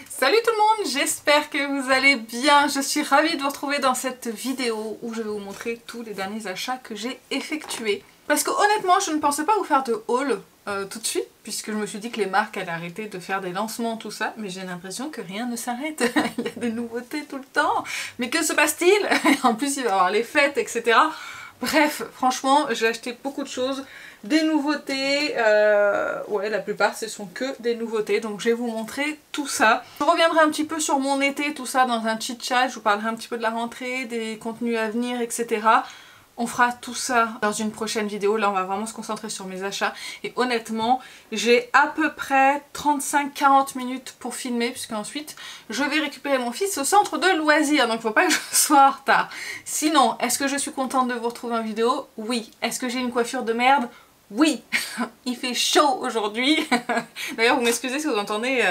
Salut tout le monde, j'espère que vous allez bien. Je suis ravie de vous retrouver dans cette vidéo où je vais vous montrer tous les derniers achats que j'ai effectués. Parce que honnêtement, je ne pensais pas vous faire de haul tout de suite, puisque je me suis dit que les marques allaient arrêter de faire des lancements, tout ça, mais j'ai l'impression que rien ne s'arrête. Il y a des nouveautés tout le temps. Mais que se passe-t-il? En plus, il va y avoir les fêtes, etc. Bref, franchement, j'ai acheté beaucoup de choses. Des nouveautés, ouais, la plupart ce sont que des nouveautés, donc je vais vous montrer tout ça. Je reviendrai un petit peu sur mon été, tout ça dans un chit chat, je vous parlerai un petit peu de la rentrée, des contenus à venir, etc. On fera tout ça dans une prochaine vidéo, là on va vraiment se concentrer sur mes achats. Et honnêtement, j'ai à peu près 35-40 minutes pour filmer, puisqu'ensuite je vais récupérer mon fils au centre de loisirs, donc il ne faut pas que je sois en retard. Sinon, est-ce que je suis contente de vous retrouver en vidéo? Oui. Est-ce que j'ai une coiffure de merde? Oui, il fait chaud aujourd'hui. D'ailleurs, vous m'excusez si vous entendez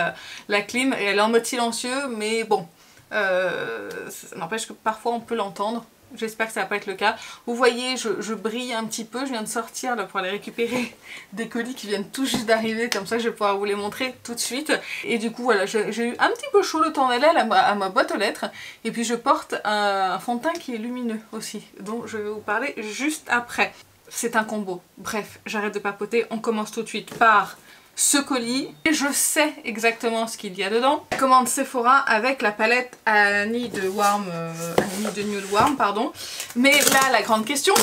la clim, elle est en mode silencieux, mais bon, ça n'empêche que parfois on peut l'entendre. J'espère que ça va pas être le cas. Vous voyez, je brille un petit peu, je viens de sortir là, pour aller récupérer des colis qui viennent tout juste d'arriver, comme ça je vais pouvoir vous les montrer tout de suite. Et du coup, voilà, j'ai eu un petit peu chaud le temps d'aller à ma boîte aux lettres. Et puis je porte un fond de teint qui est lumineux aussi, dont je vais vous parler juste après. C'est un combo. Bref, j'arrête de papoter, on commence tout de suite par ce colis. Et je sais exactement ce qu'il y a dedans. Commande Sephora avec la palette Annie de Nude Warm, pardon. Mais là, la grande question,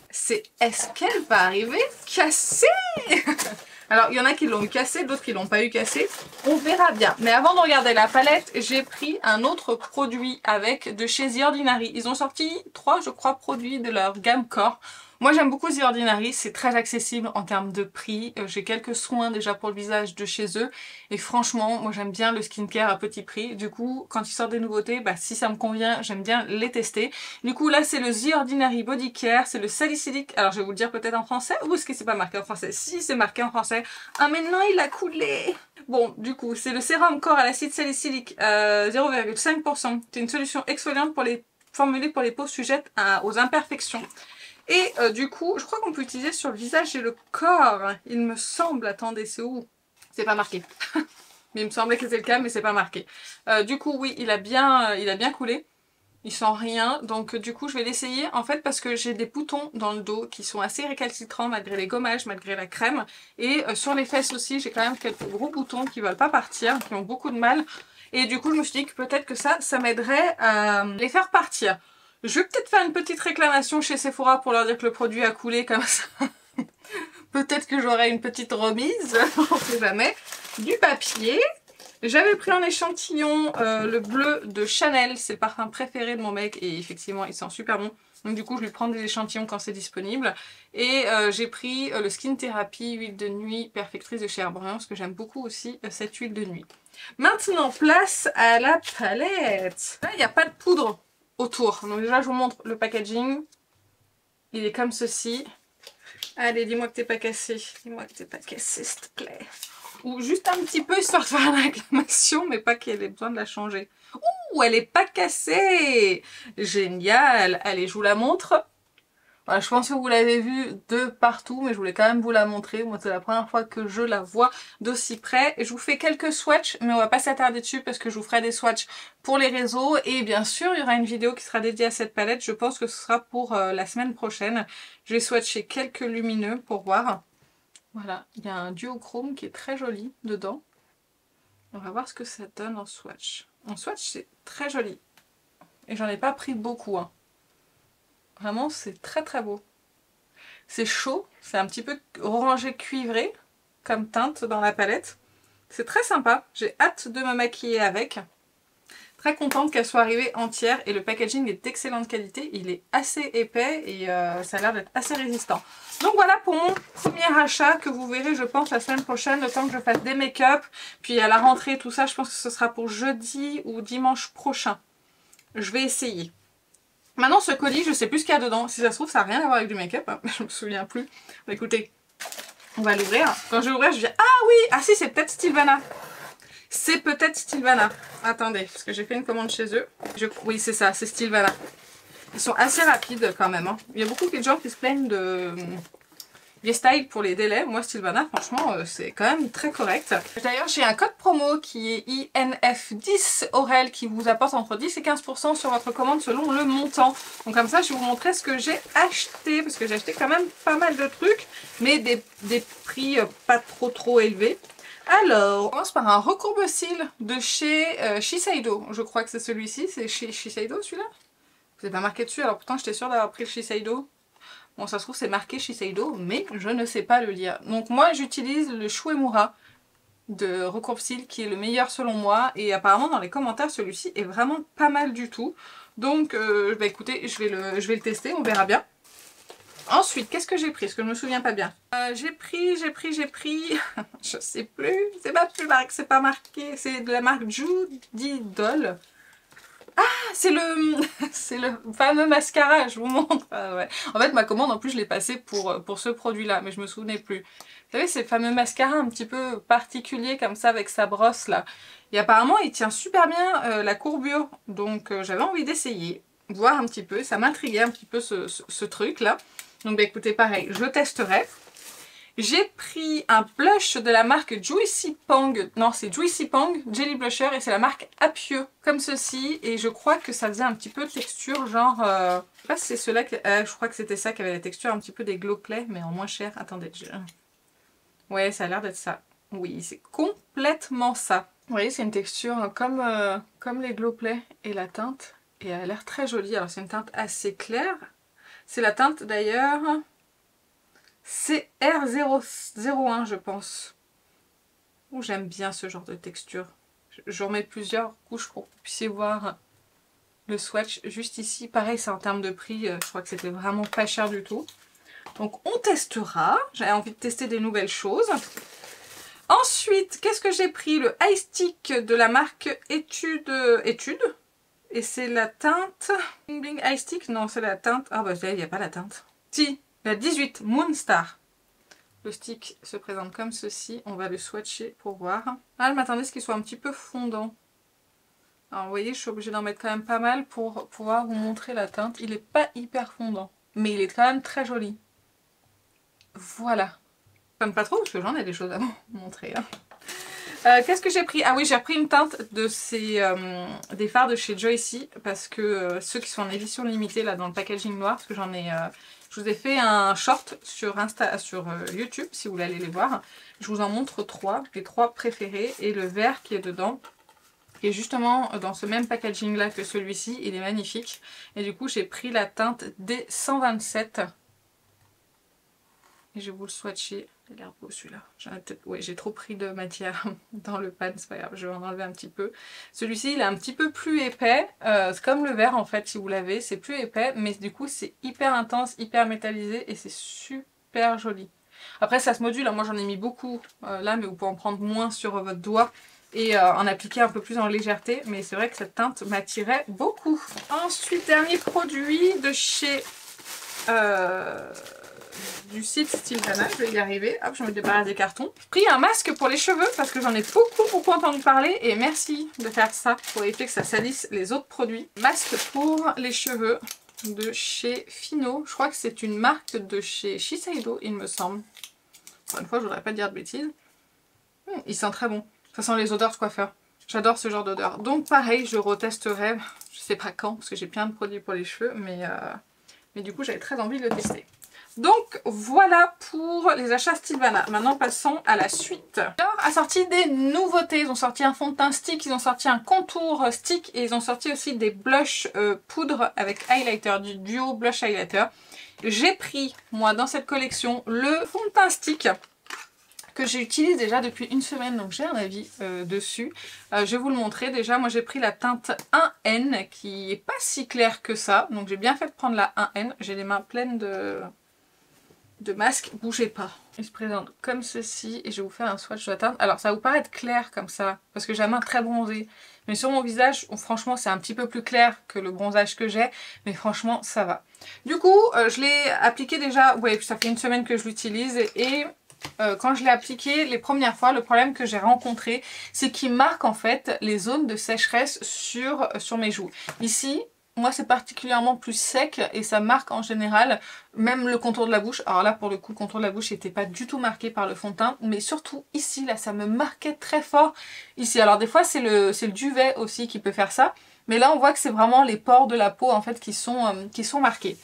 c'est est-ce qu'elle va arriver cassée? Alors, il y en a qui l'ont eu cassée, d'autres qui l'ont pas eu cassée. On verra bien. Mais avant de regarder la palette, j'ai pris un autre produit avec de chez The Ordinary. Ils ont sorti 3, je crois, produits de leur gamme Core. Moi j'aime beaucoup The Ordinary, c'est très accessible en termes de prix. J'ai quelques soins déjà pour le visage de chez eux. Et franchement, moi j'aime bien le skincare à petit prix. Du coup, quand ils sortent des nouveautés, bah, si ça me convient, j'aime bien les tester. Du coup, là c'est le The Ordinary Body Care, c'est le salicylique. Alors je vais vous le dire peut-être en français, ou est-ce que c'est pas marqué en français? Si, c'est marqué en français. Ah mais non, il a coulé! Bon, du coup, c'est le sérum corps à l'acide salicylique 0,5%. C'est une solution exfoliante formulée pour les peaux sujettes aux imperfections. Et du coup, je crois qu'on peut utiliser sur le visage et le corps. Il me semble, attendez, c'est où? C'est pas marqué. Mais il me semblait que c'était le cas, mais c'est pas marqué. Du coup, oui, il a bien coulé. Il sent rien, donc du coup je vais l'essayer en fait parce que j'ai des boutons dans le dos qui sont assez récalcitrants malgré les gommages, malgré la crème. Et sur les fesses aussi, j'ai quand même quelques gros boutons qui veulent pas partir, qui ont beaucoup de mal. Et du coup je me suis dit que peut-être que ça m'aiderait à les faire partir. Je vais peut-être faire une petite réclamation chez Sephora pour leur dire que le produit a coulé comme ça. Peut-être que j'aurai une petite remise, on sait jamais. Du papier. J'avais pris en échantillon le bleu de Chanel, c'est le parfum préféré de mon mec et effectivement il sent super bon. Donc du coup je lui prends des échantillons quand c'est disponible. Et j'ai pris le Skin Therapy huile de nuit perfectrice de chez Herborian parce que j'aime beaucoup aussi cette huile de nuit. Maintenant place à la palette. Là il n'y a pas de poudre autour. Donc déjà je vous montre le packaging. Il est comme ceci. Allez, dis-moi que t'es pas cassé. Dis-moi que t'es pas cassé s'il te plaît. Ou juste un petit peu histoire de faire une réclamation, mais pas qu'elle ait besoin de la changer. Ouh, elle est pas cassée! Génial! Allez, je vous la montre. Voilà, je pense que vous l'avez vue de partout, mais je voulais quand même vous la montrer. Moi, c'est la première fois que je la vois d'aussi près. Je vous fais quelques swatchs, mais on va pas s'attarder dessus parce que je vous ferai des swatchs pour les réseaux. Et bien sûr, il y aura une vidéo qui sera dédiée à cette palette. Je pense que ce sera pour la semaine prochaine. Je vais swatcher quelques lumineux pour voir. Voilà, il y a un duochrome qui est très joli dedans. On va voir ce que ça donne en swatch. En swatch, c'est très joli. Et j'en ai pas pris beaucoup, hein. Vraiment, c'est très très beau. C'est chaud, c'est un petit peu orangé cuivré comme teinte dans la palette. C'est très sympa, j'ai hâte de me maquiller avec. Très contente qu'elle soit arrivée entière et le packaging est d'excellente qualité. Il est assez épais et ça a l'air d'être assez résistant. Donc voilà pour mon premier achat que vous verrez je pense la semaine prochaine, le temps que je fasse des make-up. Puis à la rentrée tout ça, je pense que ce sera pour jeudi ou dimanche prochain. Je vais essayer. Maintenant ce colis, je sais plus ce qu'il y a dedans. Si ça se trouve ça n'a rien à voir avec du make-up, hein. Je me souviens plus. Bah, écoutez, on va l'ouvrir. Quand je vais l'ouvrir je dis ah oui, ah si c'est peut-être Stilvana. C'est peut-être Stilvana. Attendez, parce que j'ai fait une commande chez eux. Oui, c'est ça, c'est Stilvana. Ils sont assez rapides quand même, hein. Il y a beaucoup de gens qui se plaignent de YesStyle pour les délais. Moi, Sylvana, franchement, c'est quand même très correct. D'ailleurs, j'ai un code promo qui est INF10 Aurel qui vous apporte entre 10 et 15% sur votre commande selon le montant. Donc comme ça, je vais vous montrer ce que j'ai acheté, parce que j'ai acheté quand même pas mal de trucs, mais des prix pas trop élevés. Alors, on commence par un recourbe-cils de chez Shiseido. Je crois que c'est celui-ci, c'est chez Shiseido celui-là. Vous n'avez pas marqué dessus, alors pourtant j'étais sûre d'avoir pris le Shiseido. Bon, ça se trouve c'est marqué Shiseido, mais je ne sais pas le lire. Donc moi j'utilise le Shuemura de recourbe-cils qui est le meilleur selon moi. Et apparemment dans les commentaires celui-ci est vraiment pas mal du tout. Donc bah écoutez, je vais le tester, on verra bien. Ensuite, qu'est-ce que j'ai pris? Parce que je me souviens pas bien. J'ai pris, je sais plus, c'est pas marqué, c'est de la marque Judy Doll. Ah, c'est le fameux mascara, je vous montre. Ah, ouais. En fait, ma commande, en plus, je l'ai passée pour ce produit-là, mais je me souvenais plus. Vous savez, c'est le fameux mascara un petit peu particulier, comme ça, avec sa brosse, là. Et apparemment, il tient super bien la courbure. Donc, j'avais envie d'essayer, voir un petit peu. Ça m'intriguait un petit peu ce truc-là. Donc bah écoutez, pareil, je testerai. J'ai pris un blush de la marque Juicy Pang. Non, c'est Juicy Pang Jelly Blusher et c'est la marque Apieux, comme ceci. Et je crois que ça faisait un petit peu de texture, genre... je sais pas si c'est ceux-là, je crois que c'était ça qui avait la texture un petit peu des Glow Clay, mais en moins cher. Attendez, ouais, ça a l'air d'être ça. Oui, c'est complètement ça. Vous voyez, c'est une texture comme les Glow Play et la teinte. Et elle a l'air très jolie. Alors c'est une teinte assez claire. C'est la teinte d'ailleurs CR001 je pense. Oh, j'aime bien ce genre de texture. Je remets plusieurs couches pour que vous puissiez voir le swatch juste ici. Pareil, c'est en termes de prix, je crois que c'était vraiment pas cher du tout. Donc on testera. J'avais envie de tester des nouvelles choses. Ensuite, qu'est-ce que j'ai pris? Le Eye Stick de la marque Étude. Et c'est la teinte... Bling Bling Eye Stick. Non, c'est la teinte... Ah bah il n'y a pas la teinte. Si, la 18 Moonstar. Le stick se présente comme ceci. On va le swatcher pour voir. Ah, je m'attendais à ce qu'il soit un petit peu fondant. Alors vous voyez, je suis obligée d'en mettre quand même pas mal pour pouvoir vous montrer la teinte. Il n'est pas hyper fondant. Mais il est quand même très joli. Voilà. J'aime pas trop parce que j'en ai des choses à vous montrer. Hein. Qu'est-ce que j'ai pris? Ah oui, j'ai repris une teinte de des fards de chez Joycey parce que ceux qui sont en édition limitée là dans le packaging noir, parce que j'en ai, je vous ai fait un short sur YouTube si vous voulez aller les voir. Je vous en montre trois, les trois préférés et le vert qui est dedans. Qui est justement dans ce même packaging là que celui-ci, il est magnifique. Et du coup j'ai pris la teinte D127. Et je vais vous le swatcher. Il a l'air beau celui-là. Ouais, j'ai trop pris de matière dans le pan, c'est pas grave, je vais en enlever un petit peu. Celui-ci, il est un petit peu plus épais. C'est comme le vert en fait, si vous l'avez. C'est plus épais, mais du coup, c'est hyper intense, hyper métallisé et c'est super joli. Après, ça se module. Moi, j'en ai mis beaucoup là, mais vous pouvez en prendre moins sur votre doigt et en appliquer un peu plus en légèreté. Mais c'est vrai que cette teinte m'attirait beaucoup. Ensuite, dernier produit de chez... du site Sylvana, je vais y arriver. Hop, je me débarrasse des cartons. J'ai pris un masque pour les cheveux parce que j'en ai beaucoup entendu parler et merci de faire ça pour éviter que ça salisse les autres produits. Masque pour les cheveux de chez Fino. Je crois que c'est une marque de chez Shiseido, il me semble. Encore une fois, je voudrais pas dire de bêtises. Il sent très bon. Ça sent les odeurs de coiffeur. J'adore ce genre d'odeur. Donc pareil, je retesterai. Je sais pas quand parce que j'ai plein de produits pour les cheveux, mais du coup j'avais très envie de le tester. Donc voilà pour les achats Sylvana. Maintenant passons à la suite. Alors a sorti des nouveautés. Ils ont sorti un fond de teint stick, ils ont sorti un contour stick et ils ont sorti aussi des blushs poudre avec highlighter, du duo blush highlighter. J'ai pris moi dans cette collection le fond de teint stick que j'utilise déjà depuis une semaine, donc j'ai un avis dessus. Je vais vous le montrer. Déjà, moi j'ai pris la teinte 1N qui est pas si claire que ça, donc j'ai bien fait de prendre la 1N. J'ai les mains pleines de masque, bougez pas. Il se présente comme ceci et je vais vous faire un swatch de la teinte. Alors ça va vous paraître clair comme ça parce que j'ai la main très bronzée, mais sur mon visage franchement c'est un petit peu plus clair que le bronzage que j'ai, mais franchement ça va. Du coup je l'ai appliqué déjà, ouais, ça fait une semaine que je l'utilise et quand je l'ai appliqué les premières fois, le problème que j'ai rencontré c'est qu'il marque en fait les zones de sécheresse sur mes joues. Ici moi c'est particulièrement plus sec et ça marque en général même le contour de la bouche. Alors là pour le coup le contour de la bouche n'était pas du tout marqué par le fond de teint, mais surtout ici là ça me marquait très fort ici. Alors des fois c'est le duvet aussi qui peut faire ça, mais là on voit que c'est vraiment les pores de la peau en fait qui sont marqués.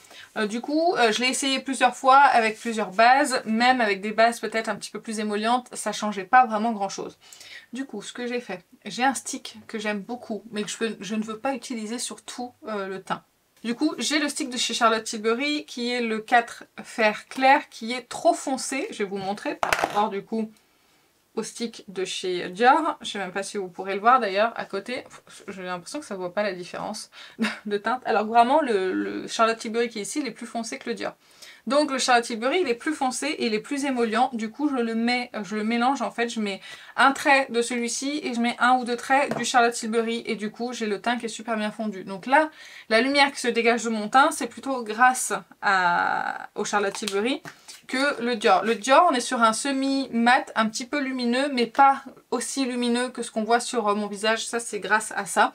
Du coup, je l'ai essayé plusieurs fois avec plusieurs bases, même avec des bases peut-être un petit peu plus émollientes, ça changeait pas vraiment grand chose. Du coup, ce que j'ai fait, j'ai un stick que j'aime beaucoup, mais que je ne veux pas utiliser sur tout le teint. Du coup, j'ai le stick de chez Charlotte Tilbury qui est le 4 Fer Clair, qui est trop foncé, je vais vous montrer par rapport du coup au stick de chez Dior. Je sais même pas si vous pourrez le voir d'ailleurs à côté. J'ai l'impression que ça ne voit pas la différence de teinte. Alors vraiment le Charlotte Tilbury qui est ici il est plus foncé que le Dior. Donc le Charlotte Tilbury il est plus foncé et il est plus émollient. Du coup je le mélange en fait. Je mets un trait de celui-ci et je mets un ou deux traits du Charlotte Tilbury. Et du coup j'ai le teint qui est super bien fondu. Donc là la lumière qui se dégage de mon teint c'est plutôt grâce au Charlotte Tilbury que le Dior. Le Dior, on est sur un semi-mat, un petit peu lumineux, mais pas aussi lumineux que ce qu'on voit sur mon visage. Ça, c'est grâce à ça.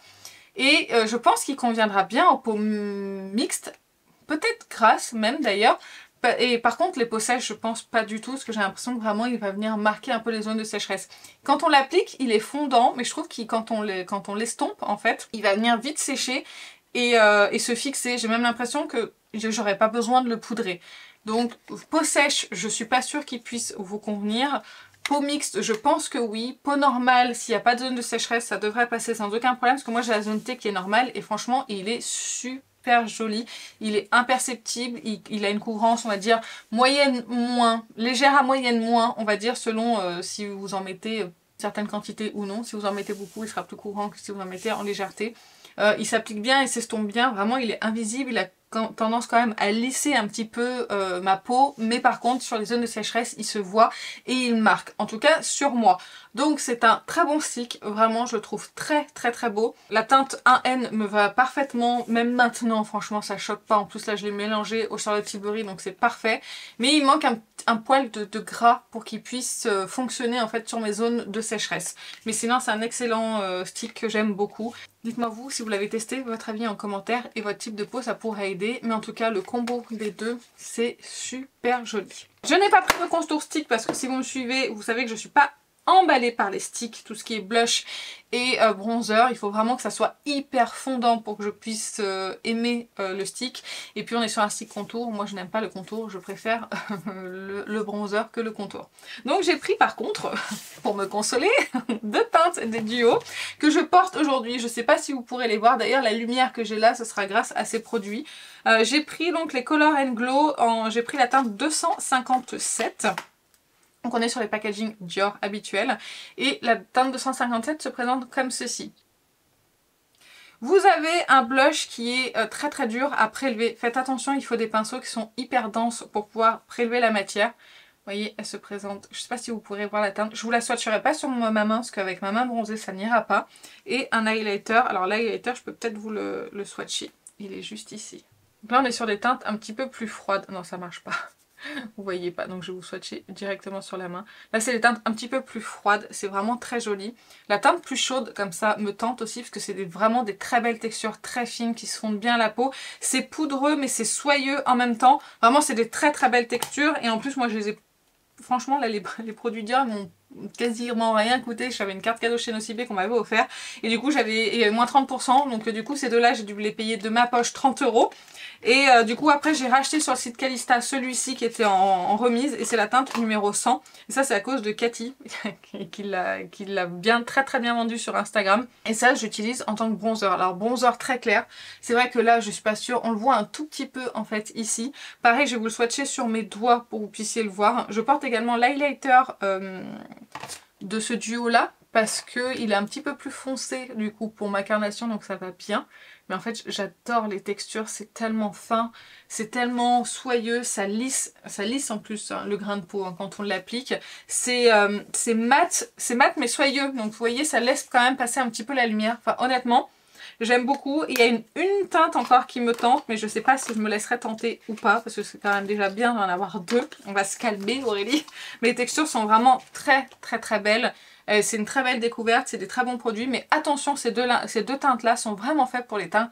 Et je pense qu'il conviendra bien aux peaux mixtes, peut-être grasses même d'ailleurs. Et par contre, les peaux sèches, je pense pas du tout, parce que j'ai l'impression que vraiment, il va venir marquer un peu les zones de sécheresse. Quand on l'applique, il est fondant, mais je trouve que quand on l'estompe, en fait, il va venir vite sécher et se fixer. J'ai même l'impression que j'aurais pas besoin de le poudrer. Donc peau sèche, je suis pas sûre qu'il puisse vous convenir. Peau mixte, je pense que oui. Peau normale, s'il n'y a pas de zone de sécheresse, ça devrait passer sans aucun problème. Parce que moi j'ai la zone T qui est normale et franchement il est super joli. Il est imperceptible, il a une couvrance on va dire moyenne moins, légère à moyenne moins on va dire selon si vous en mettez certaines quantités ou non. Si vous en mettez beaucoup il sera plus courant que si vous en mettez en légèreté. Il s'applique bien, il s'estompe bien, vraiment il est invisible, il a tendance quand même à lisser un petit peu ma peau, mais par contre sur les zones de sécheresse il se voit et il marque, en tout cas sur moi. Donc c'est un très bon stick, vraiment je le trouve très très très beau. La teinte 1N me va parfaitement, même maintenant franchement ça choque pas, en plus là je l'ai mélangé au Charlotte Tilbury donc c'est parfait. Mais il manque un poil de gras pour qu'il puisse fonctionner en fait sur mes zones de sécheresse. Mais sinon c'est un excellent stick que j'aime beaucoup. Dites-moi vous si vous l'avez testé, votre avis en commentaire et votre type de peau ça pourrait aider. Mais en tout cas le combo des deux c'est super joli. Je n'ai pas pris de contour stick parce que si vous me suivez vous savez que je suis pas emballée par les sticks, tout ce qui est blush et bronzer. Il faut vraiment que ça soit hyper fondant pour que je puisse aimer le stick. Et puis on est sur un stick contour, moi je n'aime pas le contour, je préfère le bronzer que le contour. Donc j'ai pris par contre, pour me consoler, deux teintes des duos que je porte aujourd'hui. Je sais pas si vous pourrez les voir, d'ailleurs la lumière que j'ai là ce sera grâce à ces produits. J'ai pris donc les Color & Glow, j'ai pris la teinte 257. Donc on est sur les packaging Dior habituels et la teinte 257 se présente comme ceci. Vous avez un blush qui est très très dur à prélever. Faites attention, il faut des pinceaux qui sont hyper denses pour pouvoir prélever la matière. Vous voyez, elle se présente, je ne sais pas si vous pourrez voir la teinte. Je vous la swatcherai pas sur ma main parce qu'avec ma main bronzée ça n'ira pas. Et un highlighter, alors l'highlighter je peux peut-être vous le swatcher. Il est juste ici. Donc là on est sur des teintes un petit peu plus froides. Non ça marche pas. Vous voyez pas, donc je vais vous swatcher directement sur la main. Là c'est des teintes un petit peu plus froides, c'est vraiment très joli. La teinte plus chaude comme ça me tente aussi parce que c'est vraiment des très belles textures très fines qui se fondent bien à la peau. C'est poudreux mais c'est soyeux en même temps. Vraiment c'est des très très belles textures et en plus moi je les ai... Franchement là les produits Dior m'ont quasiment rien coûté. J'avais une carte cadeau chez Nocibé qu'on m'avait offert et du coup j'avais moins 30%, donc du coup ces deux là j'ai dû les payer de ma poche 30 €. Et du coup après j'ai racheté sur le site Calista celui-ci qui était en remise et c'est la teinte numéro 100. Et ça c'est à cause de Cathy qui l'a bien très très bien vendu sur Instagram. Et ça j'utilise en tant que bronzer. Alors bronzer très clair. C'est vrai que là je suis pas sûre. On le voit un tout petit peu en fait ici. Pareil je vais vous le swatcher sur mes doigts pour que vous puissiez le voir. Je porte également l'highlighter de ce duo là parce qu'il est un petit peu plus foncé du coup pour ma carnation donc ça va bien. Mais en fait j'adore les textures, c'est tellement fin, c'est tellement soyeux, ça lisse en plus hein, le grain de peau hein, quand on l'applique. C'est mat mais soyeux, donc vous voyez ça laisse quand même passer un petit peu la lumière. Enfin honnêtement J'aime beaucoup. Il y a une teinte encore qui me tente, mais je sais pas si je me laisserai tenter ou pas, parce que c'est quand même déjà bien d'en avoir deux. On va se calmer, Aurélie. Mais les textures sont vraiment très belles. C'est une très belle découverte, c'est des très bons produits, mais attention, ces deux teintes-là sont vraiment faites pour les teints,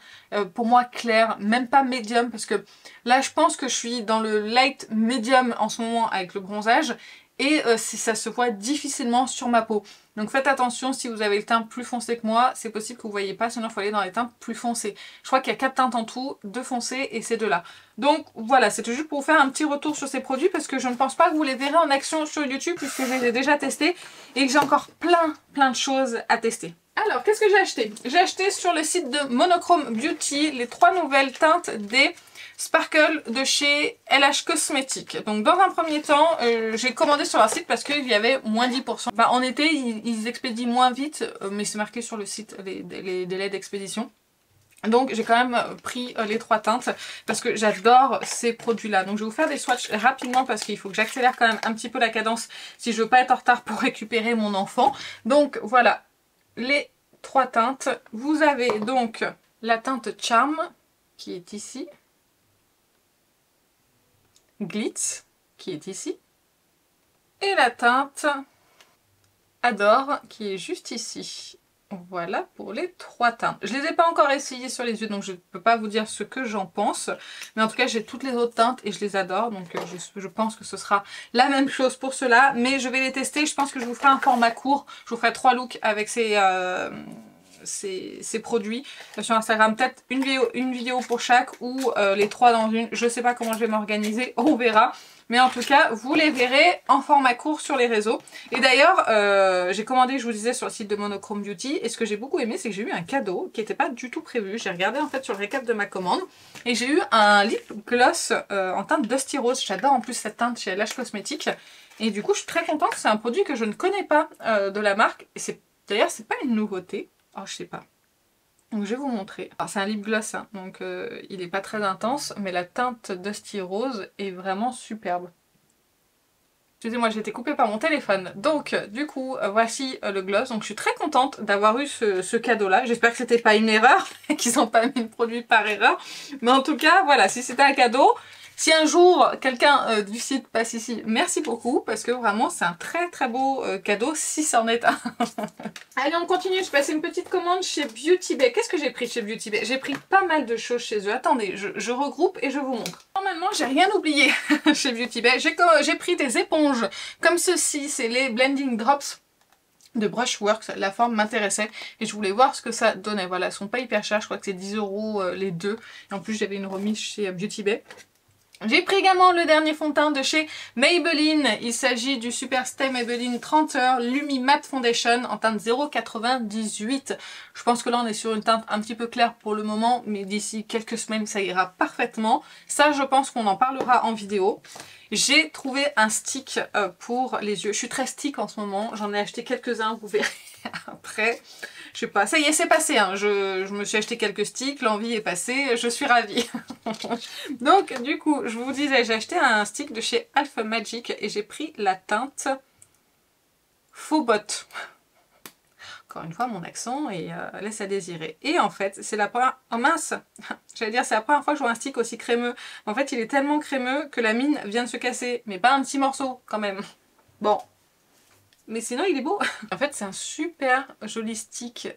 pour moi, clairs, même pas médium, parce que là, je pense que je suis dans le light médium en ce moment avec le bronzage, et ça se voit difficilement sur ma peau. Donc faites attention, si vous avez le teint plus foncé que moi, c'est possible que vous ne voyez pas, sinon il faut aller dans les teints plus foncés. Je crois qu'il y a 4 teintes en tout, 2 foncées et ces deux-là. Donc voilà, c'était juste pour vous faire un petit retour sur ces produits parce que je ne pense pas que vous les verrez en action sur YouTube puisque je les ai déjà testés et que j'ai encore plein de choses à tester. Alors, qu'est-ce que j'ai acheté? J'ai acheté sur le site de Monochrome Beauty les 3 nouvelles teintes des Sparkle de chez LH Cosmetics. Donc dans un premier temps, j'ai commandé sur leur site parce qu'il y avait moins 10%. Bah, en été, ils expédient moins vite, mais c'est marqué sur le site les délais d'expédition. Donc j'ai quand même pris les 3 teintes parce que j'adore ces produits-là. Donc je vais vous faire des swatchs rapidement parce qu'il faut que j'accélère quand même un petit peu la cadence si je veux pas être en retard pour récupérer mon enfant. Donc voilà les 3 teintes. Vous avez donc la teinte Charm qui est ici. Glitz qui est ici et la teinte Adore qui est juste ici. Voilà pour les 3 teintes. Je les ai pas encore essayées sur les yeux donc je ne peux pas vous dire ce que j'en pense, mais en tout cas j'ai toutes les autres teintes et je les adore, donc je pense que ce sera la même chose pour cela, mais je vais les tester. Je pense que je vous ferai un format court, je vous ferai 3 looks avec ces produits sur Instagram, peut-être une vidéo pour chaque ou les 3 dans une, je sais pas comment je vais m'organiser, on verra, mais en tout cas vous les verrez en format court sur les réseaux. Et d'ailleurs j'ai commandé, je vous disais, sur le site de Monochrome Beauty, et ce que j'ai beaucoup aimé c'est que j'ai eu un cadeau qui n'était pas du tout prévu. J'ai regardé en fait sur le récap de ma commande et j'ai eu un lip gloss en teinte Dusty Rose. J'adore en plus cette teinte chez LH Cosmetics et du coup je suis très contente. C'est un produit que je ne connais pas de la marque et d'ailleurs c'est pas une nouveauté. Oh, je sais pas. Donc je vais vous montrer. C'est un lip gloss, hein, donc il n'est pas très intense, mais la teinte Dusty Rose est vraiment superbe. Excusez-moi, j'ai été coupée par mon téléphone. Donc du coup, voici le gloss. Donc je suis très contente d'avoir eu ce cadeau-là. J'espère que c'était pas une erreur, qu'ils n'ont pas mis le produit par erreur. Mais en tout cas, voilà, si c'était un cadeau, si un jour quelqu'un du site passe ici, merci beaucoup, parce que vraiment c'est un très beau cadeau, si c'en est un. Allez, on continue, je passe une petite commande chez Beauty Bay. Qu'est-ce que j'ai pris chez Beauty Bay? J'ai pris pas mal de choses chez eux. Attendez, je regroupe et je vous montre. Normalement, j'ai rien oublié chez Beauty Bay. J'ai pris des éponges comme ceci, c'est les Blending Drops de Brushworks. La forme m'intéressait et je voulais voir ce que ça donnait. Voilà, elles sont pas hyper chères, je crois que c'est 10 € les deux. Et en plus, j'avais une remise chez Beauty Bay. J'ai pris également le dernier fond de teint de chez Maybelline. Il s'agit du Super Stay Maybelline 30 heures Lumi Matte Foundation en teinte 0,98. Je pense que là on est sur une teinte un petit peu claire pour le moment, mais d'ici quelques semaines ça ira parfaitement. Ça je pense qu'on en parlera en vidéo. J'ai trouvé un stick pour les yeux. Je suis très stick en ce moment. J'en ai acheté quelques-uns, vous verrez après. Je sais pas, ça y est, c'est passé, hein. Je me suis acheté quelques sticks, l'envie est passée, je suis ravie. Donc du coup, je vous disais, j'ai acheté un stick de chez Alpha Magic et j'ai pris la teinte Faux Bot. Encore une fois, mon accent laisse à désirer. Et en fait, c'est la première... Oh mince, j'allais dire, c'est la première fois que je vois un stick aussi crémeux. En fait, il est tellement crémeux que la mine vient de se casser. Mais pas un petit morceau, quand même. Bon. Mais sinon il est beau. En fait c'est un super joli stick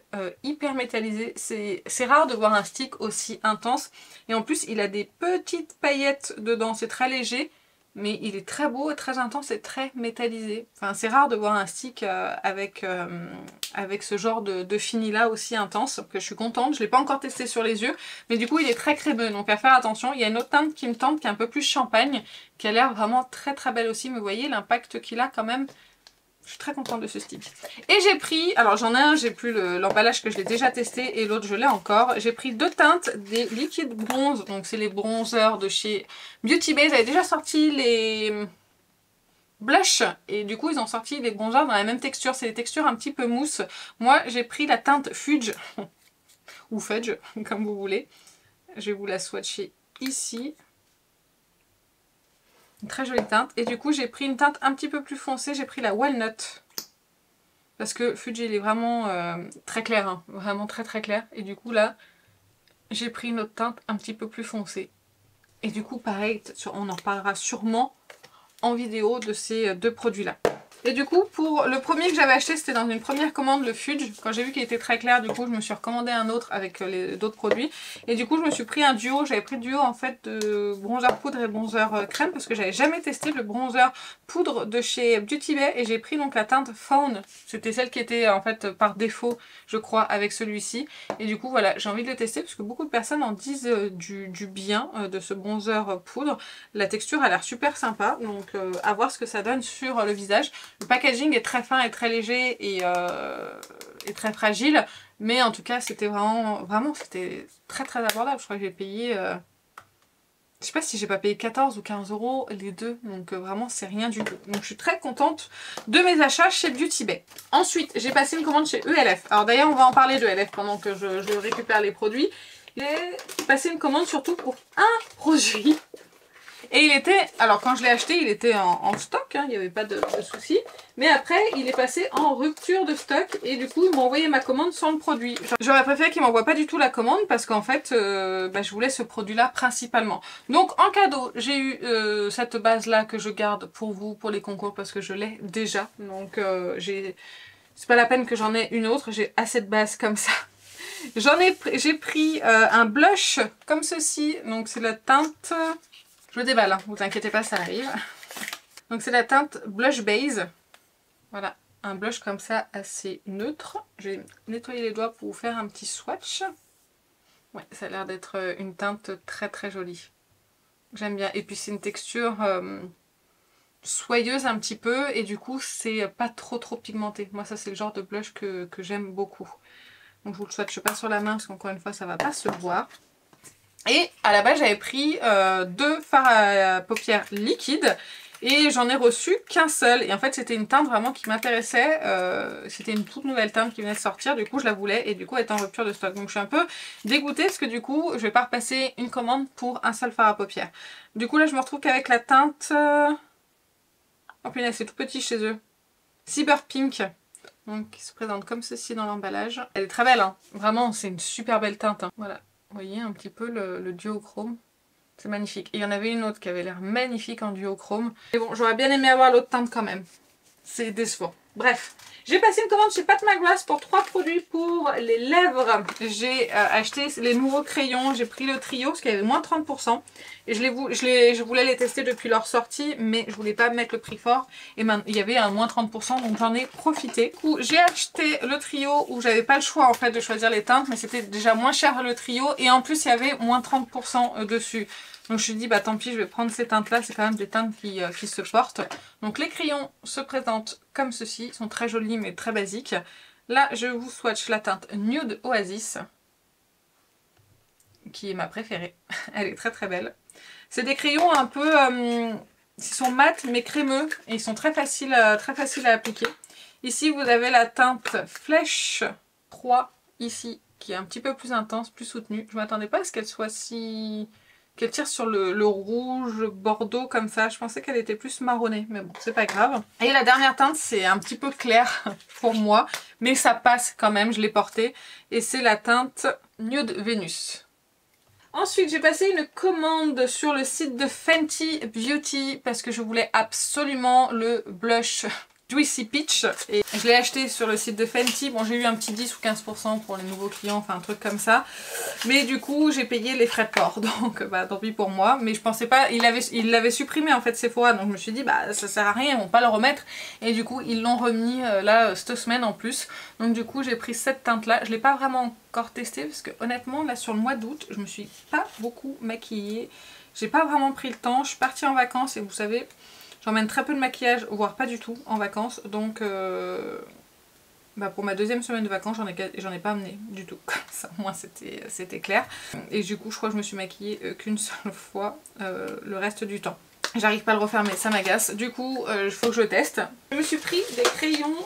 hyper métallisé. C'est rare de voir un stick aussi intense. Et en plus il a des petites paillettes dedans. C'est très léger. Mais il est très beau, très intense et très métallisé. Enfin c'est rare de voir un stick avec ce genre de fini là aussi intense. Que je suis contente. Je ne l'ai pas encore testé sur les yeux. Mais du coup il est très crémeux. Donc à faire attention. Il y a une autre teinte qui me tente qui est un peu plus champagne. Qui a l'air vraiment très belle aussi. Mais vous voyez l'impact qu'il a quand même. Je suis très contente de ce stick. Et j'ai pris, alors j'en ai un, j'ai plus l'emballage que je l'ai déjà testé et l'autre je l'ai encore. J'ai pris 2 teintes des liquides bronze, donc c'est les bronzers de chez Beauty Bay. Ils avaient déjà sorti les blush et du coup ils ont sorti les bronzers dans la même texture. C'est des textures un petit peu mousse. Moi j'ai pris la teinte Fudge, ou Fudge, comme vous voulez. Je vais vous la swatcher ici. Une très jolie teinte. Et du coup j'ai pris une teinte un petit peu plus foncée, j'ai pris la Walnut. parce que Fuji il est vraiment très clair, hein, vraiment très très clair. Et du coup là, j'ai pris une autre teinte un petit peu plus foncée. Et du coup pareil, on en reparlera sûrement en vidéo de ces deux produits là. Et du coup, pour le premier que j'avais acheté, c'était dans une première commande, le Fuge. Quand j'ai vu qu'il était très clair, du coup, je me suis recommandé un autre avec d'autres produits. Et du coup, je me suis pris un duo. J'avais pris le duo, en fait, de bronzer poudre et bronzer crème. Parce que j'avais jamais testé le bronzer poudre de chez Beauty Bay. Et j'ai pris donc la teinte Fawn. C'était celle qui était, en fait, par défaut, je crois, avec celui-ci. Et du coup, voilà, j'ai envie de le tester. Parce que beaucoup de personnes en disent du bien de ce bronzer poudre. La texture a l'air super sympa. Donc, à voir ce que ça donne sur le visage. Le packaging est très fin et très léger et très fragile, mais en tout cas c'était vraiment c'était très très abordable. Je crois que j'ai payé, je sais pas si j'ai pas payé 14 ou 15 € les deux, donc vraiment c'est rien du tout. Donc je suis très contente de mes achats chez Beauty Bay. Ensuite j'ai passé une commande chez ELF. Alors d'ailleurs on va en parler de ELF pendant que je récupère les produits. J'ai passé une commande surtout pour un produit. Et il était, alors quand je l'ai acheté, il était en stock, hein, il n'y avait pas de souci. Mais après, il est passé en rupture de stock et du coup, il m'a envoyé ma commande sans le produit. J'aurais préféré qu'il m'envoie pas du tout la commande parce qu'en fait, je voulais ce produit-là principalement. Donc en cadeau, j'ai eu cette base-là que je garde pour vous, pour les concours, parce que je l'ai déjà. Donc c'est pas la peine que j'en ai une autre, j'ai assez de bases comme ça. J'ai pris un blush comme ceci, donc c'est la teinte... Je le déballe, hein, vous inquiétez pas, ça arrive. Donc c'est la teinte Blush Base. Voilà, un blush comme ça assez neutre. Je vais nettoyer les doigts pour vous faire un petit swatch. Ouais, ça a l'air d'être une teinte très très jolie. J'aime bien. Et puis c'est une texture soyeuse un petit peu et du coup c'est pas trop pigmenté. Moi ça c'est le genre de blush que j'aime beaucoup. Donc je vous le swatche pas sur la main parce qu'encore une fois ça va pas se voir. Et à la base j'avais pris deux fards à paupières liquides et j'en ai reçu qu'un seul. Et en fait c'était une teinte vraiment qui m'intéressait, c'était une toute nouvelle teinte qui venait de sortir, du coup je la voulais et du coup elle est en rupture de stock. Donc je suis un peu dégoûtée parce que du coup je vais pas repasser une commande pour un seul fard à paupières. Du coup là je me retrouve qu'avec la teinte... Oh punaise, c'est tout petit chez eux. Cyber Pink. Donc qui se présente comme ceci dans l'emballage. Elle est très belle, hein. Vraiment c'est une super belle teinte, hein. Voilà. Vous voyez un petit peu le duochrome. C'est magnifique. Et il y en avait une autre qui avait l'air magnifique en duochrome. Mais bon, j'aurais bien aimé avoir l'autre teinte quand même. C'est décevant. Bref. J'ai passé une commande chez Pat McGrath pour 3 produits pour les lèvres. J'ai acheté les nouveaux crayons. J'ai pris le trio parce qu'il y avait moins 30%. Et je voulais les tester depuis leur sortie, mais je voulais pas mettre le prix fort. Et il y avait un moins 30%, donc j'en ai profité. Du coup, j'ai acheté le trio où j'avais pas le choix en fait de choisir les teintes, mais c'était déjà moins cher le trio. Et en plus, il y avait moins 30% dessus. Donc je me suis dit, bah tant pis, je vais prendre ces teintes-là. C'est quand même des teintes qui se portent. Donc les crayons se présentent comme ceci. Ils sont très jolis, mais très basiques. Là, je vous swatch la teinte Nude Oasis, qui est ma préférée. Elle est très très belle. C'est des crayons un peu... ils sont mat mais crémeux. Et ils sont très faciles à appliquer. Ici, vous avez la teinte Flèche 3, ici, qui est un petit peu plus intense, plus soutenue. Je ne m'attendais pas à ce qu'elle soit si... qu'elle tire sur le rouge bordeaux comme ça. Je pensais qu'elle était plus marronnée, mais bon, c'est pas grave. Et la dernière teinte, c'est un petit peu clair pour moi, mais ça passe quand même, je l'ai portée. Et c'est la teinte Nude Venus. Ensuite, j'ai passé une commande sur le site de Fenty Beauty parce que je voulais absolument le blush Juicy Peach et je l'ai acheté sur le site de Fenty. Bon, j'ai eu un petit 10 ou 15% pour les nouveaux clients, enfin un truc comme ça. Mais du coup, j'ai payé les frais de port, donc bah tant pis pour moi. Mais je pensais pas, il l'avait supprimé en fait Sephora, donc je me suis dit bah ça sert à rien, ils vont pas le remettre. Et du coup, ils l'ont remis là cette semaine en plus. Donc du coup, j'ai pris cette teinte là. Je l'ai pas vraiment encore testé parce que honnêtement, là sur le mois d'août, je me suis pas beaucoup maquillée. J'ai pas vraiment pris le temps, je suis partie en vacances et vous savez... J'emmène très peu de maquillage, voire pas du tout en vacances, donc pour ma deuxième semaine de vacances, j'en ai pas amené du tout, comme ça au moins c'était clair. Et du coup je crois que je me suis maquillée qu'une seule fois le reste du temps. J'arrive pas à le refermer, ça m'agace. Du coup, il faut que je teste. Je me suis pris des crayons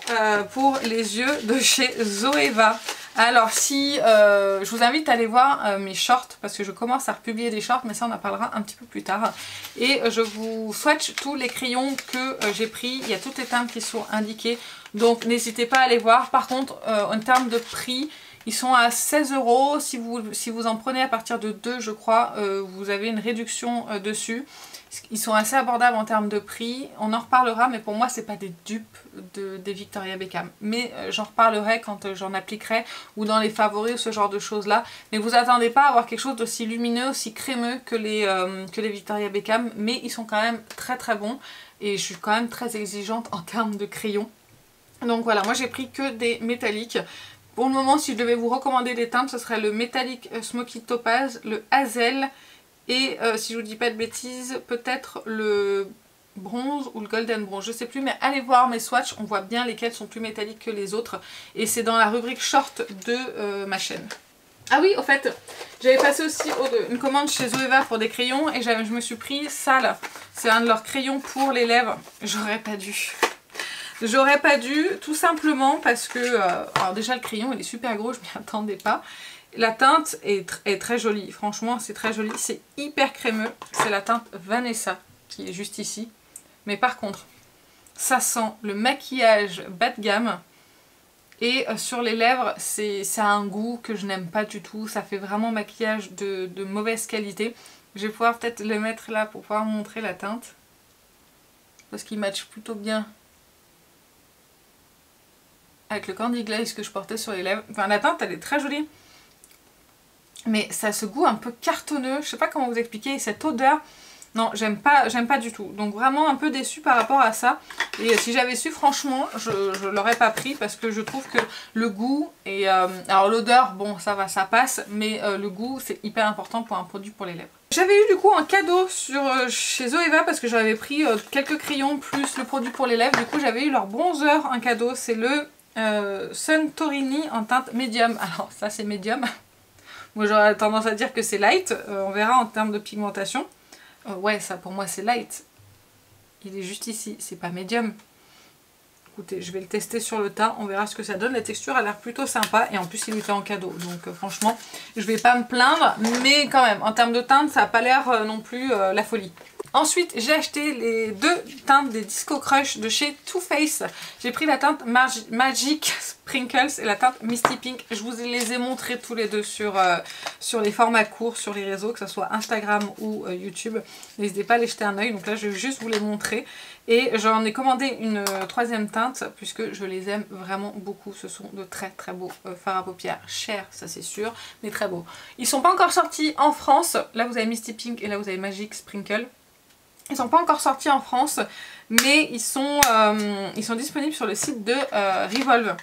pour les yeux de chez Zoeva. Alors si, je vous invite à aller voir mes shorts parce que je commence à republier des shorts, mais ça on en parlera un petit peu plus tard. Et je vous swatch tous les crayons que j'ai pris. Il y a toutes les teintes qui sont indiquées. Donc n'hésitez pas à aller voir. Par contre, en termes de prix, ils sont à 16 €. Si vous en prenez à partir de 2, je crois, vous avez une réduction dessus. Ils sont assez abordables en termes de prix. On en reparlera, mais pour moi, c'est pas des dupes des Victoria Beckham. Mais j'en reparlerai quand j'en appliquerai ou dans les favoris ou ce genre de choses-là. Mais vous attendez pas à avoir quelque chose d'aussi lumineux, aussi crémeux que les Victoria Beckham. Mais ils sont quand même très très bons. Et je suis quand même très exigeante en termes de crayons. Donc voilà, moi j'ai pris que des métalliques. Pour le moment, si je devais vous recommander des teintes, ce serait le métallique Smoky Topaz, le Hazel et si je vous dis pas de bêtises, peut-être le bronze ou le golden bronze, je sais plus, mais allez voir mes swatchs, on voit bien lesquels sont plus métalliques que les autres et c'est dans la rubrique short de ma chaîne. Ah oui, au fait, j'avais passé aussi une commande chez Zoeva pour des crayons et je me suis pris ça là, c'est un de leurs crayons pour les lèvres, j'aurais pas dû. J'aurais pas dû, tout simplement parce que, alors déjà le crayon il est super gros, je m'y attendais pas. La teinte est très jolie, franchement c'est très joli, c'est hyper crémeux, c'est la teinte Vanessa qui est juste ici. Mais par contre, ça sent le maquillage bas de gamme et sur les lèvres ça a un goût que je n'aime pas du tout, ça fait vraiment maquillage de mauvaise qualité. Je vais pouvoir peut-être le mettre là pour pouvoir montrer la teinte parce qu'il match plutôt bien avec le Candy Glaze que je portais sur les lèvres. Enfin la teinte elle est très jolie. Mais ça a ce goût un peu cartonneux, je sais pas comment vous expliquer, et cette odeur, non j'aime pas du tout. Donc vraiment un peu déçue par rapport à ça. Et si j'avais su franchement, je l'aurais pas pris parce que je trouve que le goût et... alors l'odeur, bon ça va, ça passe, mais le goût c'est hyper important pour un produit pour les lèvres. J'avais eu du coup un cadeau chez Zoeva parce que j'avais pris quelques crayons plus le produit pour les lèvres. Du coup j'avais eu leur bronzer, un cadeau, c'est le Suntorini en teinte médium. Alors ça c'est médium. Moi j'aurais tendance à dire que c'est light, on verra en termes de pigmentation. Ouais, ça pour moi c'est light. Il est juste ici, c'est pas médium. Écoutez, je vais le tester sur le teint, on verra ce que ça donne. La texture a l'air plutôt sympa et en plus il était en cadeau. Donc franchement, je vais pas me plaindre, mais quand même, en termes de teinte, ça a pas l'air non plus la folie. Ensuite, j'ai acheté les deux teintes des Disco Crush de chez Too Faced. J'ai pris la teinte Magic Sprinkles et la teinte Misty Pink. Je vous les ai montrés tous les deux sur les formats courts, sur les réseaux, que ce soit Instagram ou YouTube. N'hésitez pas à les jeter un oeil. Donc là, je vais juste vous les montrer. Et j'en ai commandé une troisième teinte puisque je les aime vraiment beaucoup. Ce sont de très très beaux fards à paupières. Chers, ça c'est sûr, mais très beaux. Ils sont pas encore sortis en France. Là, vous avez Misty Pink et là, vous avez Magic Sprinkle. Ils sont pas encore sortis en France, mais ils sont disponibles sur le site de Revolve.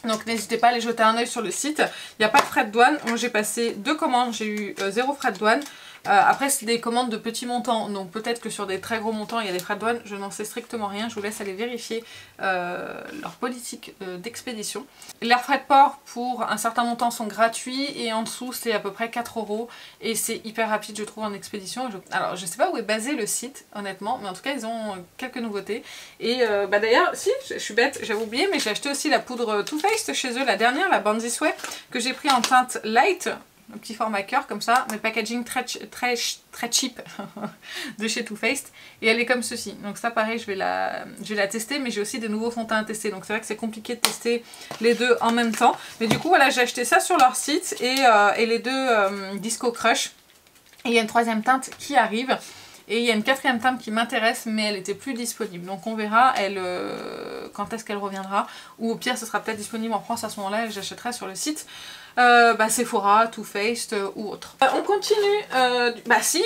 Donc n'hésitez pas à aller jeter un oeil sur le site. Il n'y a pas de frais de douane. Moi j'ai passé 2 commandes, j'ai eu 0 frais de douane. Après c'est des commandes de petits montants, donc peut-être que sur des très gros montants il y a des frais de douane, je n'en sais strictement rien, je vous laisse aller vérifier leur politique d'expédition. Leurs frais de port pour un certain montant sont gratuits et en dessous c'est à peu près 4 € et c'est hyper rapide je trouve en expédition. Alors je sais pas où est basé le site honnêtement, mais en tout cas ils ont quelques nouveautés. Et d'ailleurs, si, je suis bête, j'avais oublié, mais j'ai acheté aussi la poudre Too Faced chez eux, la dernière, la Born This Way, que j'ai pris en teinte light. Un petit format cœur comme ça, mais packaging très cheap de chez Too Faced. Et elle est comme ceci. Donc ça pareil, je vais la tester, mais j'ai aussi des nouveaux fonds de teint à tester. Donc c'est vrai que c'est compliqué de tester les deux en même temps. Mais du coup voilà, j'ai acheté ça sur leur site et les deux Disco Crush. Et il y a une troisième teinte qui arrive. Et il y a une quatrième teinte qui m'intéresse, mais elle était plus disponible. Donc on verra quand est-ce qu'elle reviendra. Ou au pire, ce sera peut-être disponible en France à ce moment-là et j'achèterai sur le site. Sephora, Too Faced ou autre. On continue. Si,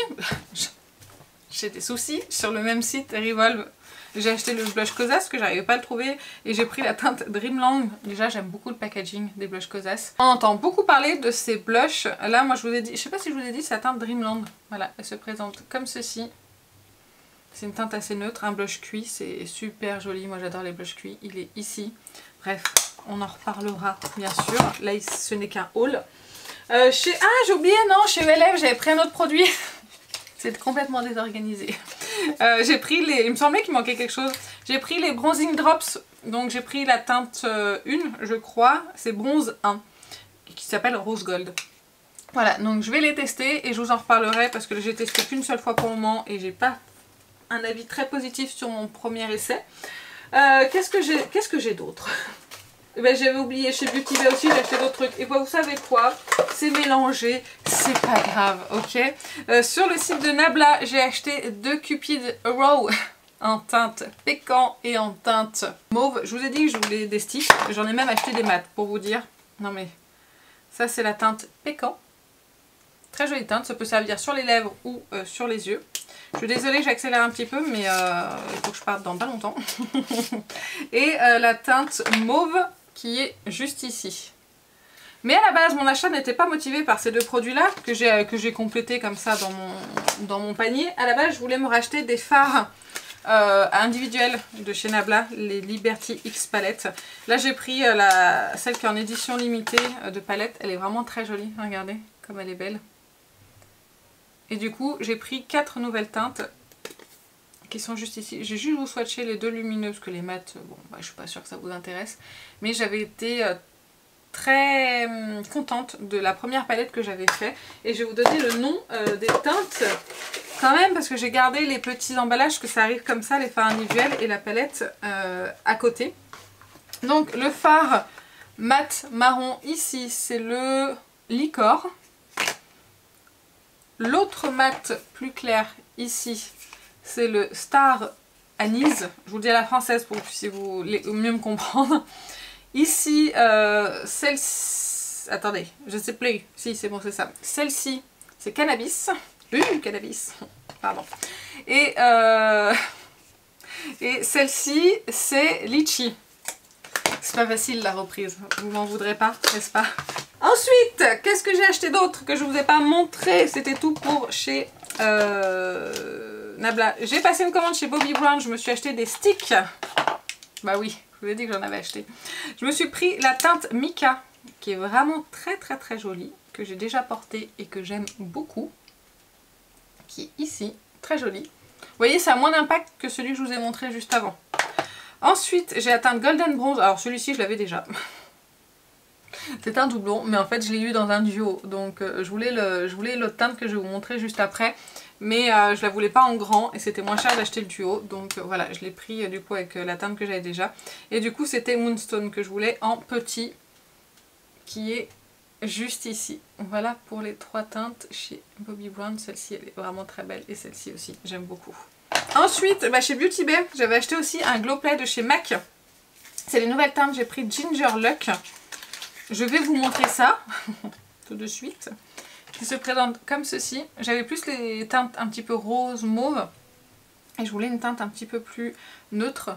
j'ai des soucis. Sur le même site, Revolve, j'ai acheté le blush Kosas que j'arrivais pas à le trouver. Et j'ai pris la teinte Dreamland. Déjà, j'aime beaucoup le packaging des blush Kosas. On entend beaucoup parler de ces blushs. Là, moi, je vous ai dit, je sais pas si je vous ai dit, c'est la teinte Dreamland. Voilà, elle se présente comme ceci. C'est une teinte assez neutre, un blush cuit, c'est super joli. Moi, j'adore les blushs cuits. Il est ici. Bref, on en reparlera, bien sûr. Là, ce n'est qu'un haul. Ah, j'ai oublié, non, chez ELF, j'avais pris un autre produit. C'est complètement désorganisé. J'ai pris il me semblait qu'il manquait quelque chose. J'ai pris les Bronzing Drops. Donc j'ai pris la teinte 1, je crois. C'est Bronze 1. Qui s'appelle Rose Gold. Voilà, donc je vais les tester et je vous en reparlerai parce que j'ai testé qu'une seule fois pour le moment et j'ai pas un avis très positif sur mon premier essai. Qu'est-ce que j'ai d'autre? Ben, j'avais oublié, chez Beauty Bay aussi, j'ai acheté d'autres trucs. Et vous savez quoi? C'est mélangé, c'est pas grave, ok? Sur le site de Nabla, j'ai acheté 2 Cupid Raw en teinte pécan et en teinte mauve. Je vous ai dit que je voulais des sticks. J'en ai même acheté des mats pour vous dire. Non mais, ça c'est la teinte pécan. Très jolie teinte, ça peut servir sur les lèvres ou sur les yeux. Je suis désolée, j'accélère un petit peu, mais il faut que je parte dans pas longtemps. Et la teinte mauve qui est juste ici. Mais à la base, mon achat n'était pas motivé par ces deux produits-là, que j'ai complété comme ça dans mon panier. À la base, je voulais me racheter des fards individuels de chez Nabla, les Liberty X Palette. Là, j'ai pris celle qui est en édition limitée de palette. Elle est vraiment très jolie, regardez comme elle est belle. Et du coup, j'ai pris 4 nouvelles teintes qui sont juste ici. J'ai juste vous swatché les deux lumineux parce que les mats, bon, bah, je suis pas sûre que ça vous intéresse. Mais j'avais été très contente de la première palette que j'avais fait. Et je vais vous donner le nom des teintes quand même parce que j'ai gardé les petits emballages, que ça arrive comme ça, les fards individuels et la palette à côté. Donc le fard mat marron ici, c'est le Licor. L'autre mat plus clair ici, c'est le Star Anise. Je vous le dis à la française pour que vous puissiez mieux me comprendre. Ici, celle-ci... Attendez, je sais plus. Si, c'est bon, c'est ça. Celle-ci, c'est Cannabis. Cannabis. Pardon. Et celle-ci, c'est Litchi. C'est pas facile la reprise. Vous m'en voudrez pas, n'est-ce pas? Ensuite, qu'est-ce que j'ai acheté d'autre que je vous ai pas montré? C'était tout pour chez Nabla. J'ai passé une commande chez Bobbi Brown. Je me suis acheté des sticks. Bah oui, je vous ai dit que j'en avais acheté. Je me suis pris la teinte Mica, qui est vraiment très très très jolie, que j'ai déjà portée et que j'aime beaucoup. Qui est ici, très jolie. Vous voyez, ça a moins d'impact que celui que je vous ai montré juste avant. Ensuite, j'ai la teinte Golden Bronze. Alors celui-ci, je l'avais déjà. C'est un doublon, mais en fait, je l'ai eu dans un duo. Donc, je voulais l'autre teinte que je vais vous montrer juste après. Mais je la voulais pas en grand et c'était moins cher d'acheter le duo. Donc, voilà, je l'ai pris du coup avec la teinte que j'avais déjà. Et du coup, c'était Moonstone que je voulais en petit, qui est juste ici. Voilà pour les 3 teintes chez Bobbi Brown. Celle-ci, elle est vraiment très belle. Et celle-ci aussi, j'aime beaucoup. Ensuite, bah, chez Beauty Bay, j'avais acheté aussi un Glow Play de chez MAC. C'est les nouvelles teintes, j'ai pris Ginger Luck. Je vais vous montrer ça tout de suite. Qui se présente comme ceci. J'avais plus les teintes un petit peu rose, mauve. Et je voulais une teinte un petit peu plus neutre.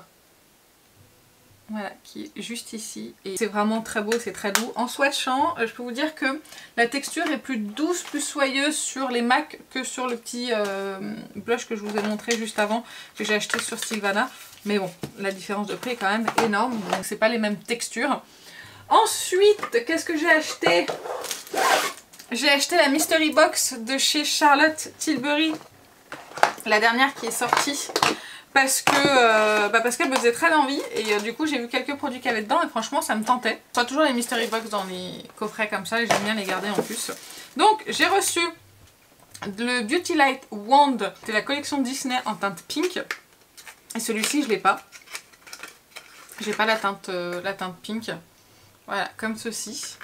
Voilà, qui est juste ici. Et c'est vraiment très beau, c'est très doux. En swatchant, je peux vous dire que la texture est plus douce, plus soyeuse sur les MAC que sur le petit blush que je vous ai montré juste avant, que j'ai acheté sur Sylvana. Mais bon, la différence de prix est quand même énorme, donc c'est pas les mêmes textures. Ensuite, qu'est-ce que j'ai acheté? J'ai acheté la Mystery Box de chez Charlotte Tilbury, la dernière qui est sortie. Parce qu'elle me faisait très envie et du coup j'ai vu quelques produits qu'il y avait dedans et franchement ça me tentait. Je vois toujours les Mystery Box dans les coffrets comme ça et j'aime bien les garder en plus. Donc j'ai reçu le Beauty Light Wand, c'est la collection Disney en teinte pink. Et celui-ci je l'ai pas. J'ai pas la teinte pink. Voilà, comme ceci.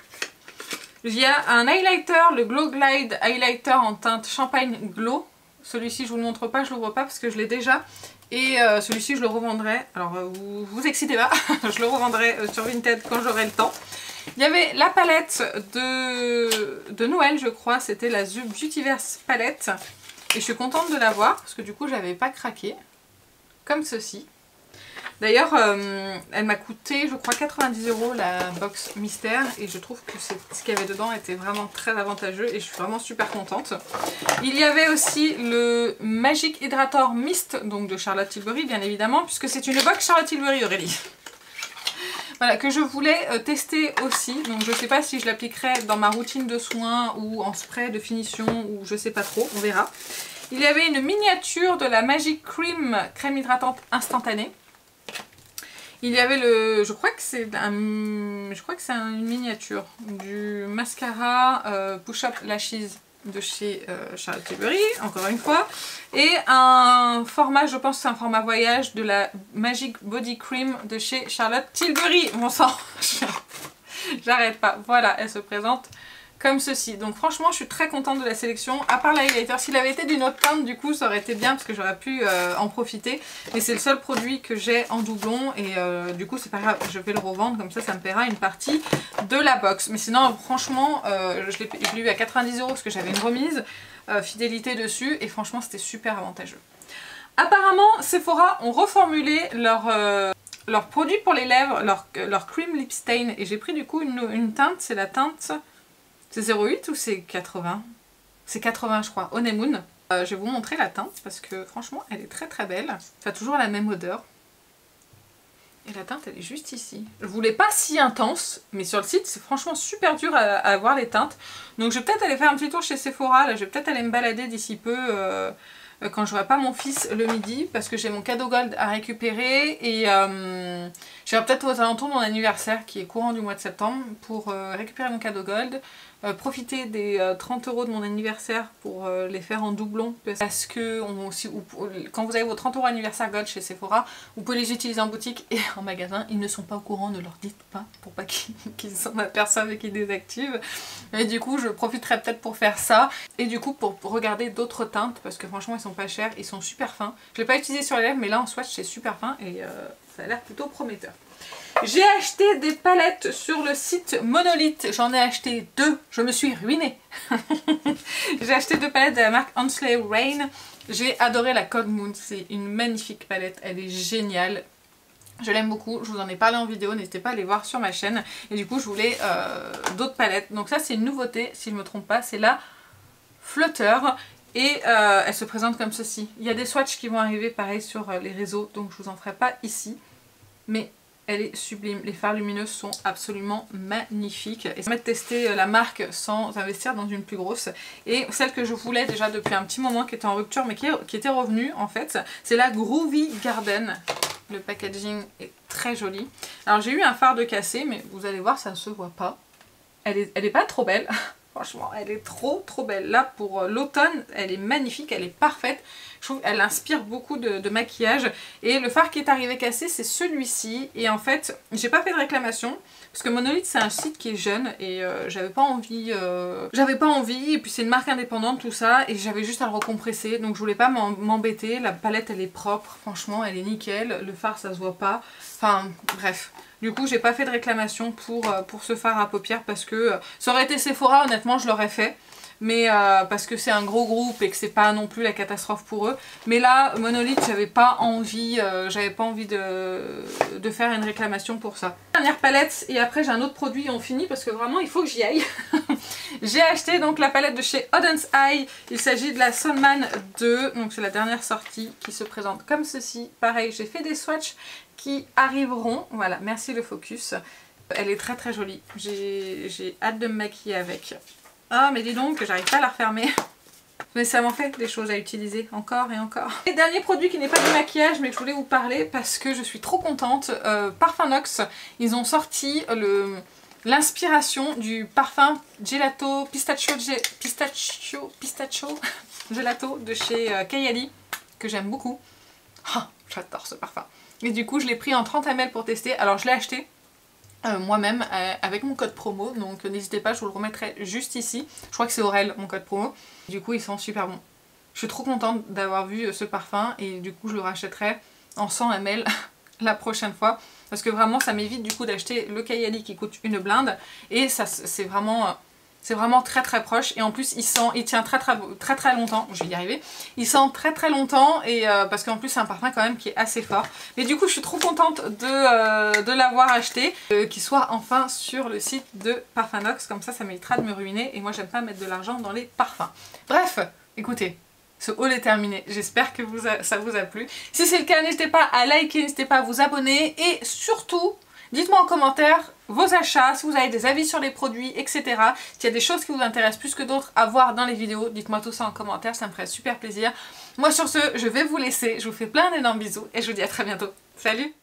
Il y a un highlighter, le Glow Glide Highlighter en teinte Champagne Glow. Celui-ci je vous le montre pas, je l'ouvre pas parce que je l'ai déjà. Et celui-ci je le revendrai, alors vous excitez pas, je le revendrai sur Vinted quand j'aurai le temps. Il y avait la palette de Noël je crois, c'était la The Beautyverse palette. Et je suis contente de l'avoir parce que du coup j'avais pas craqué, comme ceci. D'ailleurs elle m'a coûté je crois 90 € la box mystère et je trouve que ce qu'il y avait dedans était vraiment très avantageux et je suis vraiment super contente. Il y avait aussi le Magic Hydrator Mist, donc de Charlotte Tilbury bien évidemment, puisque c'est une box Charlotte Tilbury Aurélie. Voilà, que je voulais tester aussi, donc je sais pas si je l'appliquerai dans ma routine de soins ou en spray de finition ou je sais pas trop, on verra. Il y avait une miniature de la Magic Cream, crème hydratante instantanée. Il y avait le, je crois que c'est une miniature du mascara Push Up Lashes de chez Charlotte Tilbury, encore une fois, et un format, je pense que c'est un format voyage de la Magic Body Cream de chez Charlotte Tilbury. Bon sang, j'arrête pas. Voilà, elle se présente comme ceci. Donc franchement, je suis très contente de la sélection. À part l'highlighter, s'il avait été d'une autre teinte, du coup, ça aurait été bien parce que j'aurais pu en profiter. Mais c'est le seul produit que j'ai en doublon et du coup, c'est pas grave, je vais le revendre. Comme ça me paiera une partie de la box. Mais sinon, franchement, je l'ai eu à 90 € parce que j'avais une remise fidélité dessus et franchement, c'était super avantageux. Apparemment, Sephora ont reformulé leur produit pour les lèvres, leur cream lip stain. Et j'ai pris du coup une teinte, c'est la teinte... C'est 08 ou c'est 80? C'est 80 je crois, Honeymoon. Je vais vous montrer la teinte parce que franchement elle est très très belle. Ça a toujours la même odeur. Et la teinte elle est juste ici. Je voulais pas si intense, mais sur le site c'est franchement super dur à avoir les teintes. Donc je vais peut-être aller faire un petit tour chez Sephora. Là je vais peut-être aller me balader d'ici peu quand j'aurai pas mon fils le midi parce que j'ai mon cadeau gold à récupérer et j'irai peut-être aux alentours de mon anniversaire qui est courant du mois de septembre pour récupérer mon cadeau gold. Profiter des 30 € de mon anniversaire pour les faire en doublon parce que quand vous avez vos 30 € anniversaire gold chez Sephora, vous pouvez les utiliser en boutique et en magasin. Ils ne sont pas au courant, ne leur dites pas pour pas qu'ils s'en aperçoivent et qu'ils désactivent. Et du coup je profiterai peut-être pour faire ça et du coup pour regarder d'autres teintes parce que franchement ils sont pas chers, ils sont super fins. Je l'ai pas utilisé sur les lèvres mais là en swatch c'est super fin et ça a l'air plutôt prometteur. J'ai acheté des palettes sur le site Monolith, j'en ai acheté 2, je me suis ruinée. J'ai acheté 2 palettes de la marque Hensley Rain. J'ai adoré la Code Moon, c'est une magnifique palette, elle est géniale. Je l'aime beaucoup, je vous en ai parlé en vidéo, n'hésitez pas à aller voir sur ma chaîne. Et du coup je voulais d'autres palettes. Donc ça c'est une nouveauté, si je ne me trompe pas, c'est la Flutter. Et elle se présente comme ceci. Il y a des swatchs qui vont arriver pareil sur les réseaux, donc je vous en ferai pas ici. Mais elle est sublime, les fards lumineuses sont absolument magnifiques. Et ça permet de tester la marque sans investir dans une plus grosse. Et celle que je voulais déjà depuis un petit moment, qui était en rupture, mais qui était revenue en fait, c'est la Groovy Garden. Le packaging est très joli. Alors j'ai eu un fard de cassé, mais vous allez voir, ça ne se voit pas. Elle est pas trop belle. Franchement, elle est trop belle. Là, pour l'automne, elle est magnifique, elle est parfaite. Je trouve qu'elle inspire beaucoup de maquillage. Et le fard qui est arrivé cassé, c'est celui-ci. Et en fait, j'ai pas fait de réclamation. Parce que Monolith, c'est un site qui est jeune. Et j'avais pas envie. Et puis c'est une marque indépendante, tout ça. Et j'avais juste à le recompresser. Donc je voulais pas m'embêter. La palette, elle est propre. Franchement, elle est nickel. Le fard, ça se voit pas. Enfin, bref. Du coup, j'ai pas fait de réclamation pour ce fard à paupières parce que ça aurait été Sephora, honnêtement, je l'aurais fait. Mais parce que c'est un gros groupe et que c'est pas non plus la catastrophe pour eux. Mais là, Monolith, j'avais pas envie de faire une réclamation pour ça. Dernière palette et après j'ai un autre produit et on finit parce que vraiment il faut que j'y aille. J'ai acheté donc la palette de chez Auden's Eye. Il s'agit de la Sunman 2, donc c'est la dernière sortie qui se présente comme ceci. Pareil, j'ai fait des swatchs qui arriveront. Voilà, merci le focus. Elle est très jolie. J'ai hâte de me maquiller avec. Ah mais dis donc, j'arrive pas à la refermer. Mais ça m'en fait des choses à utiliser encore et encore. Et dernier produit qui n'est pas du maquillage mais que je voulais vous parler parce que je suis trop contente. Parfumnox, ils ont sorti l'inspiration du parfum Gelato Pistachio Gelato de chez Kayali que j'aime beaucoup. Oh, j'adore ce parfum. Et du coup je l'ai pris en 30 ml pour tester. Alors je l'ai acheté moi-même avec mon code promo, donc n'hésitez pas, je vous le remettrai juste ici. Je crois que c'est Aurel mon code promo. Du coup ils sont super bons. Je suis trop contente d'avoir vu ce parfum et du coup je le rachèterai en 100 ml la prochaine fois. Parce que vraiment ça m'évite du coup d'acheter le Kayali qui coûte une blinde. Et ça c'est vraiment très proche et en plus il tient très longtemps, je vais y arriver, il sent très longtemps et parce qu'en plus c'est un parfum quand même qui est assez fort. Mais du coup je suis trop contente de l'avoir acheté, qu'il soit enfin sur le site de Parfumnox, comme ça m'évitera de me ruiner et moi j'aime pas mettre de l'argent dans les parfums. Bref, écoutez, ce haul est terminé, j'espère que ça vous a plu. Si c'est le cas, n'hésitez pas à liker, n'hésitez pas à vous abonner et surtout dites-moi en commentaire vos achats, si vous avez des avis sur les produits, etc. S'il y a des choses qui vous intéressent plus que d'autres à voir dans les vidéos, dites-moi tout ça en commentaire, ça me ferait super plaisir. Moi sur ce, je vais vous laisser, je vous fais plein d'énormes bisous et je vous dis à très bientôt. Salut!